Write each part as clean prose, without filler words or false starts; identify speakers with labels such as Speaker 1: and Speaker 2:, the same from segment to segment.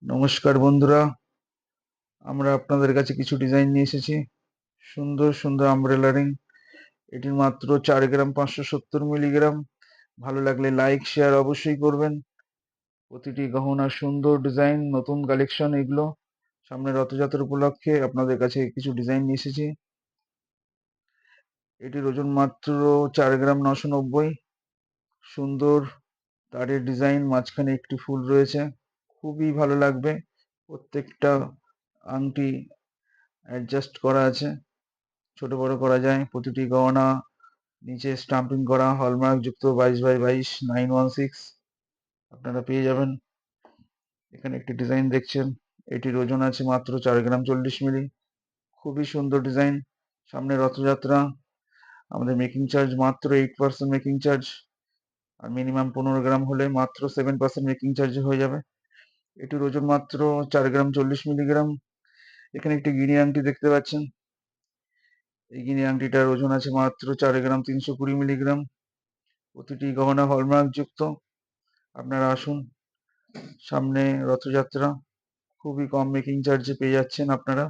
Speaker 1: নমস্কার বন্ধুরা, আমরা আপনাদের কাছে কিছু ডিজাইন নিয়ে এসেছি। সুন্দর সুন্দর আমব্রেলা রিং। এটির মাত্র 4 গ্রাম 570 মিলিগ্রাম। ভালো লাগলে লাইক শেয়ার অবশ্যই করবেন। প্রতিটি গহনা সুন্দর ডিজাইন, নতুন কালেকশন এগুলো। সামনে রথযাত্রা উপলক্ষে আপনাদের কাছে কিছু ডিজাইন নিয়ে এসেছি। এটির ওজন মাত্র 4 গ্রাম 990। সুন্দর তারের ডিজাইন, মাঝখানে একটি ফুল রয়েছে, খুবই ভালো লাগবে। প্রত্যেকটা আংটি অ্যাডজাস্ট করা আছে, ছোট বড় করা যায়। প্রতিটি গহনা নিচে স্টাম্পিং করা, হলমার্ক যুক্ত 22x22 916 আপনারা পেয়ে যাবেন। এখানে একটি ডিজাইন দেখছেন, এটির ওজন আছে মাত্র 4 গ্রাম 40 মিলি। খুবই সুন্দর ডিজাইন। সামনে রথযাত্রা, আমাদের মেকিং চার্জ মাত্র 8% মেকিং চার্জ, আর মিনিমাম 15 গ্রাম হলে মাত্র 7% মেকিং চার্জে হয়ে যাবে। এটির ওজন মাত্র 4 গ্রাম 40 মিলিগ্রাম। এখানে একটি গিনি আংটি দেখতে পাচ্ছেন, এই গিনি আংটিটার ওজন আছে মাত্র 4 গ্রাম 320 মিলিগ্রাম। প্রতিটি গহনা হলমার্ক যুক্ত। আপনারা আসুন, সামনে রথযাত্রা, খুবই কম মেকিং চার্জে পেয়ে যাচ্ছেন আপনারা।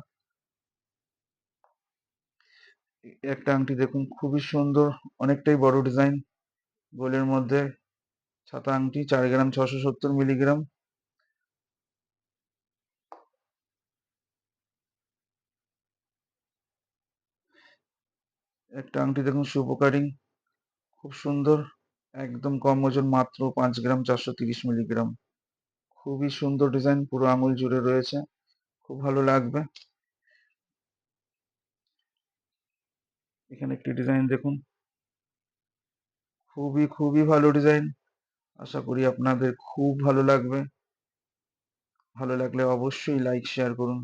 Speaker 1: একটা আংটি দেখুন, খুবই সুন্দর, অনেকটাই বড় ডিজাইন, গোলের মধ্যে ছাতা আংটি, 4 গ্রাম 670 মিলিগ্রাম। একটা আংটি দেখুন, শুভকারিং, খুব সুন্দর, একদম কম ওজন, মাত্র 5 গ্রাম 430 মিলিগ্রাম। খুবই সুন্দর ডিজাইন, পুরো আঙুল জুড়ে রয়েছে, খুব ভালো লাগবে। এখানে একটি ডিজাইন দেখুন, খুবই খুবই ভালো ডিজাইন। আশা করি আপনাদের খুব ভালো লাগবে। ভালো লাগলে অবশ্যই লাইক শেয়ার করুন।